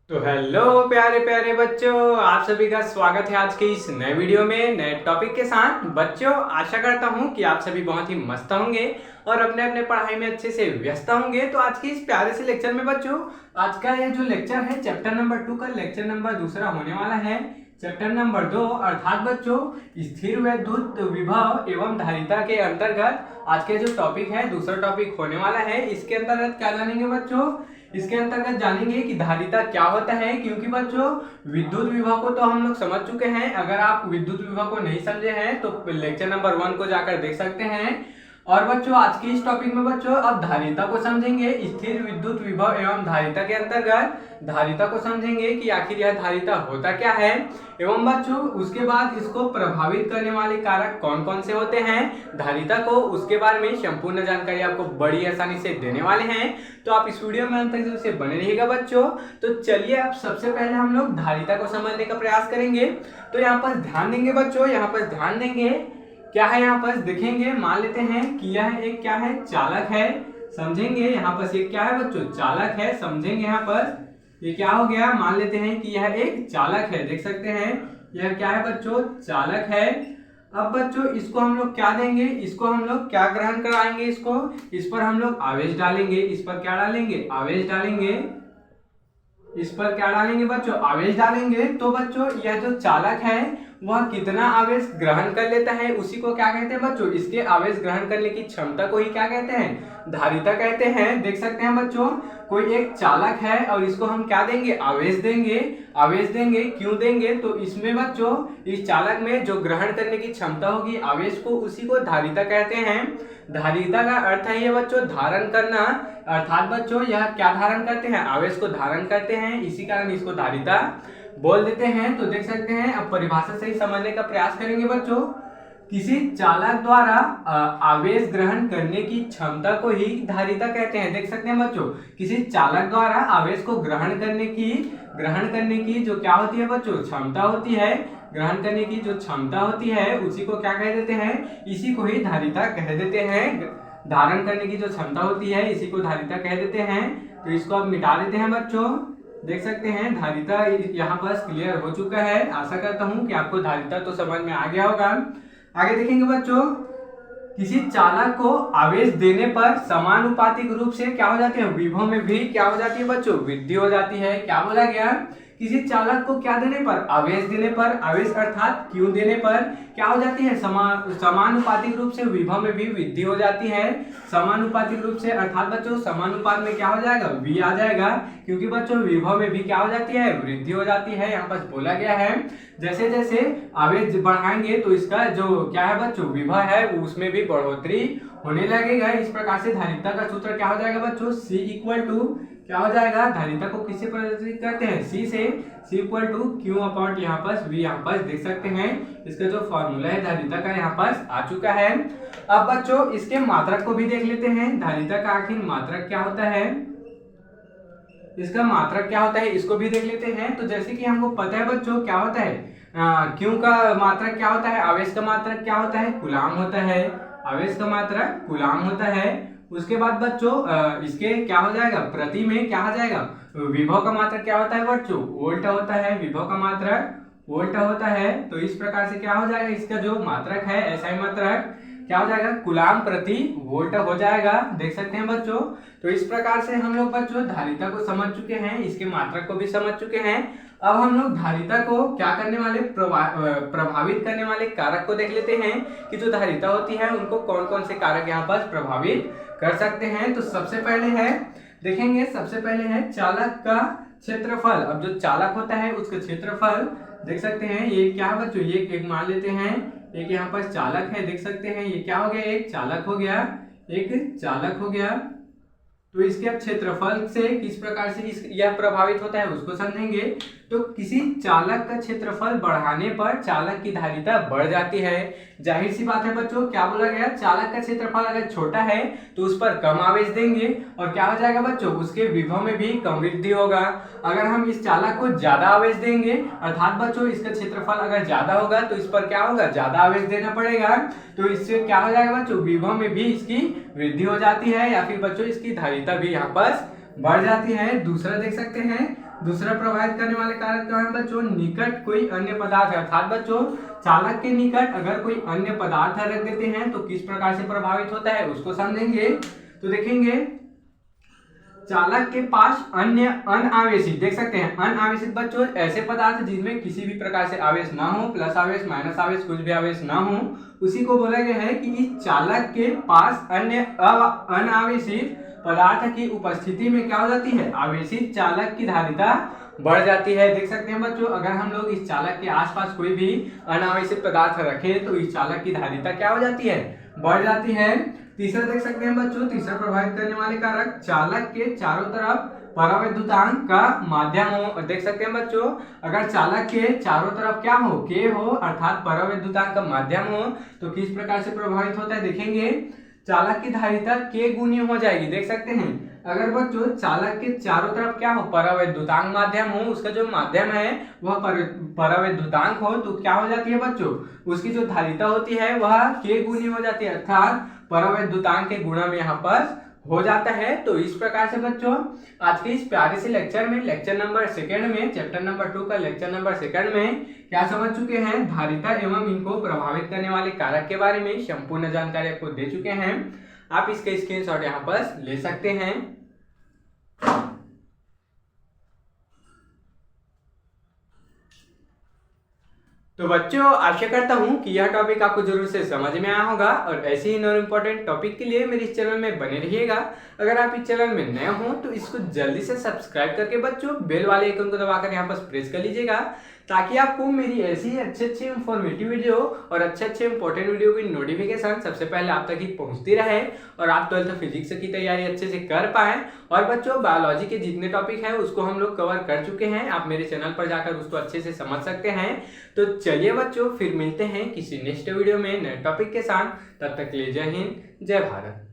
तो हेलो प्यारे प्यारे बच्चों, आप सभी का स्वागत है आज के इस नए वीडियो में नए टॉपिक के साथ। बच्चों, आशा करता हूं कि आप सभी बहुत ही मस्त होंगे और अपने अपने पढ़ाई में अच्छे से व्यस्त होंगे। तो आज के इस प्यारे से लेक्चर में बच्चों, आज का ये जो लेक्चर है चैप्टर नंबर 2 का लेक्चर नंबर दूसरा होने वाला है। चैप्टर नंबर 2 अर्थात बच्चों स्थिर वैद्युत विभव एवं धारिता के अंतर्गत आज के जो टॉपिक है दूसरा टॉपिक होने वाला है। इसके अंतर्गत क्या जानेंगे बच्चों? इसके अंतर्गत जानेंगे कि धारिता क्या होता है, क्योंकि बच्चों विद्युत विभव को तो हम लोग समझ चुके हैं। अगर आप विद्युत विभव को नहीं समझे हैं तो लेक्चर नंबर 1 को जाकर देख सकते हैं। और बच्चों आज के इस टॉपिक में बच्चों अब धारिता को समझेंगे। स्थिर विद्युत विभव एवं धारिता के अंतर्गत धारिता को समझेंगे कि आखिर यह धारिता होता क्या है, एवं बच्चों उसके बाद इसको प्रभावित करने वाले कारक कौन कौन से होते हैं। धारिता को उसके बारे में संपूर्ण जानकारी आपको बड़ी आसानी से देने वाले हैं। तो आप इस वीडियो में अंत तक से बने रहिएगा बच्चों। तो चलिए अब सबसे पहले हम लोग धारिता को समझने का प्रयास करेंगे। तो यहाँ पर ध्यान देंगे बच्चों, यहाँ पर ध्यान देंगे क्या है, यहाँ पर देखेंगे मान लेते हैं कि यह एक क्या है, चालक है। समझेंगे यहाँ पर ये क्या है बच्चों, चालक है। समझेंगे यहाँ पर ये क्या हो गया, मान लेते हैं कि यह एक चालक है। देख सकते हैं यह क्या है बच्चों, चालक है। अब बच्चों इसको हम लोग क्या देंगे, इसको हम लोग क्या ग्रहण कराएंगे, इसको इस पर हम लोग आवेश डालेंगे। इस पर क्या डालेंगे, आवेश डालेंगे। इस पर क्या डालेंगे बच्चों, आवेश डालेंगे। तो बच्चों यह जो चालक है वह कितना आवेश ग्रहण कर लेता है उसी को क्या कहते हैं बच्चों, इसके आवेश ग्रहण करने की क्षमता को ही क्या कहते हैं, धारिता कहते हैं। देख सकते हैं बच्चों कोई एक चालक है और इसको हम क्या देंगे, आवेश देंगे। आवेश देंगे, क्यों देंगे, तो इसमें बच्चों इस चालक में जो ग्रहण करने की क्षमता होगी आवेश को, उसी को धारिता कहते हैं। धारिता का अर्थ है ये बच्चों धारण करना, अर्थात बच्चों यह क्या धारण करते हैं, आवेश को धारण करते हैं, इसी कारण इसको धारिता बोल देते हैं। तो देख सकते हैं अब परिभाषा सही समझने का प्रयास करेंगे बच्चों। किसी चालक द्वारा आवेश ग्रहण करने की क्षमता को ही धारिता कहते हैं। देख सकते हैं बच्चों किसी चालक द्वारा आवेश को ग्रहण करने की जो क्या होती है बच्चों, क्षमता होती है। ग्रहण करने की जो क्षमता होती है उसी को क्या कह देते हैं, इसी को ही धारिता कह देते हैं। धारण करने की जो क्षमता होती है इसी को धारिता कह देते हैं। तो इसको अब मिटा देते हैं बच्चों। देख सकते हैं धारिता यहाँ पर क्लियर हो चुका है। आशा करता हूँ कि आपको धारिता तो समझ में आ गया होगा। आगे देखेंगे बच्चों, किसी चालक को आवेश देने पर समानुपातिक रूप से क्या हो जाती है, विभव में भी क्या हो जाती है बच्चों, वृद्धि हो जाती है। क्या बोला गया, किसी चालक को क्या देने पर, आवेश देने पर, आवेश अर्थात क्यों देने पर क्या हो जाती है, समानुपातिक रूप से विभव में भी वृद्धि हो जाती है। समानुपातिक रूप से अर्थात बच्चों समानुपात में क्या हो जाएगा, v आ जाएगा, क्योंकि बच्चों विभव में भी क्या हो जाती है, वृद्धि हो जाती है। यहाँ पर बोला गया है जैसे जैसे आवेश बढ़ाएंगे तो इसका जो क्या है बच्चों, विभव है उसमें भी बढ़ोतरी होने लगेगा। इस प्रकार से धारिता का सूत्र क्या हो जाएगा बच्चों, C इक्वल टू क्या हो जाएगा, धारिता को किससे प्रदर्शित करते हैं, C से। C equal to Q upon यहाँ पर V, यहाँ पर देख सकते हैं इसका जो फॉर्मूला है धारिता का यहाँ पर आ चुका है। अब बच्चों इसके मात्रक को भी देख लेते हैं। धारिता का आखिर मात्रक क्या होता है, इसका मात्रक क्या होता है इसको भी देख लेते हैं। तो जैसे कि हमको पता है बच्चों क्या होता है, क्यू का मात्रक क्या होता है, आवेश का मात्रक क्या होता है, कूलाम होता है। आवेश का मात्रक कूलाम होता है। उसके बाद बच्चों इसके क्या हो जाएगा, प्रति में क्या हो जाएगा, विभव का मात्रक क्या होता है बच्चों, वोल्ट होता है। विभव का मात्रक वोल्ट होता है। तो इस प्रकार से क्या हो जाएगा, इसका जो मात्रक है ऐसा मात्रक क्या हो जाएगा, कूलाम प्रति वोल्ट हो जाएगा। देख सकते हैं बच्चों। तो इस प्रकार से हम लोग बच्चों धारिता को समझ चुके हैं, इसके मात्रक को भी समझ चुके हैं। अब हम लोग धारिता को क्या करने वाले, प्रभावित करने वाले कारक को देख लेते हैं कि जो धारिता होती है उनको कौन कौन से कारक यहाँ पर प्रभावित कर सकते हैं। तो सबसे पहले है देखेंगे, सबसे पहले है चालक का क्षेत्रफल। अब जो चालक होता है उसका क्षेत्रफल देख सकते हैं, ये क्या है बच्चों, ये एक मान लेते हैं, एक यहाँ पर चालक है। देख सकते हैं ये क्या हो गया, एक चालक हो गया, एक चालक हो गया। तो इसके क्षेत्रफल से किस प्रकार से यह प्रभावित होता है उसको समझेंगे। तो किसी चालक का क्षेत्रफल बढ़ाने पर चालक की धारिता बढ़ जाती है। जाहिर सी बात है बच्चों, क्या बोला गया, चालक का क्षेत्रफल अगर छोटा है तो उस पर कम आवेश देंगे और क्या हो जाएगा बच्चों, उसके विभव में भी कम वृद्धि होगा। अगर हम इस चालक को ज्यादा आवेश देंगे अर्थात बच्चों इसका क्षेत्रफल अगर ज्यादा होगा तो इस पर क्या होगा, ज्यादा आवेश देना पड़ेगा। तो इससे क्या हो जाएगा बच्चों, विभव में भी इसकी वृद्धि हो जाती है या फिर बच्चों इसकी धारिता भी यहाँ पर बढ़ जाती है। दूसरा देख सकते हैं, दूसरा प्रभावित करने वाले कारक क्या है बच्चों, निकट कोई अन्य पदार्थ है। अर्थात बच्चों चालक के निकट अगर कोई अन्य पदार्थ रख देते हैं तो किस प्रकार से प्रभावित होता है उसको समझेंगे। तो देखेंगे चालक के पास अन्य अनावेशित, देख सकते हैं अनावेशित बच्चों ऐसे पदार्थ जिनमें किसी भी प्रकार से आवेश ना हो, प्लस आवेश माइनस आवेश कुछ भी आवेश ना हो, उसी को बोला गया है कि इस चालक के पास अन्य अनावेशित पदार्थ की उपस्थिति में क्या हो जाती है, आवेशित चालक की धारिता बढ़ जाती है। देख सकते हैं बच्चों अगर हम लोग इस चालक के आसपास कोई भी अनावेशित पदार्थ रखें तो इस चालक की धारिता क्या हो जाती है, बढ़ जाती है। तीसरा देख सकते हैं बच्चों, तीसरा प्रभावित करने वाले कारक चालक के चारों तरफ परावैद्युतांक का माध्यम हो। और देख सकते हैं बच्चों अगर चालक के चारों तरफ क्या हो, के हो, अर्थात परावैद्युतांक का माध्यम हो तो किस प्रकार से प्रभावित होता है, देखेंगे चालक की धारिता के गुनी हो जाएगी। देख सकते हैं अगर बच्चों चालक के चारों तरफ क्या हो, परावैद्युतांक माध्यम हो, उसका जो माध्यम है वह परावैद्युतांक हो तो क्या हो जाती है बच्चों, उसकी जो धारिता होती है वह के गुनी हो जाती है, अर्थात परावैद्युतांक के गुणा में यहाँ पर हो जाता है। तो इस प्रकार से बच्चों आज के इस प्यारे से लेक्चर में, लेक्चर नंबर 2 में, चैप्टर नंबर 2 का लेक्चर नंबर 2 में क्या समझ चुके हैं, धारिता एवं इनको प्रभावित करने वाले कारक के बारे में संपूर्ण जानकारी आपको दे चुके हैं। आप इसके स्क्रीनशॉट यहाँ पर ले सकते हैं। तो बच्चों आशा करता हूं कि यह टॉपिक आपको जरूर से समझ में आया होगा और ऐसे ही नॉन इम्पोर्टेंट टॉपिक के लिए मेरे इस चैनल में बने रहिएगा। अगर आप इस चैनल में नए हो तो इसको जल्दी से सब्सक्राइब करके बच्चों बेल वाले आइकन को दबाकर यहाँ पर प्रेस कर लीजिएगा ताकि आपको मेरी ऐसी अच्छी इंफॉर्मेटिव वीडियो और अच्छे इंपॉर्टेंट वीडियो की नोटिफिकेशन सबसे पहले आप तक ही पहुंचती रहे और आप 12th फिजिक्स की तैयारी अच्छे से कर पाए। और बच्चों बायोलॉजी के जितने टॉपिक हैं उसको हम लोग कवर कर चुके हैं, आप मेरे चैनल पर जाकर उसको अच्छे से समझ सकते हैं। तो चलिए बच्चों फिर मिलते हैं किसी नेक्स्ट वीडियो में नए टॉपिक के साथ, तब तक के लिए जय हिंद जय भारत।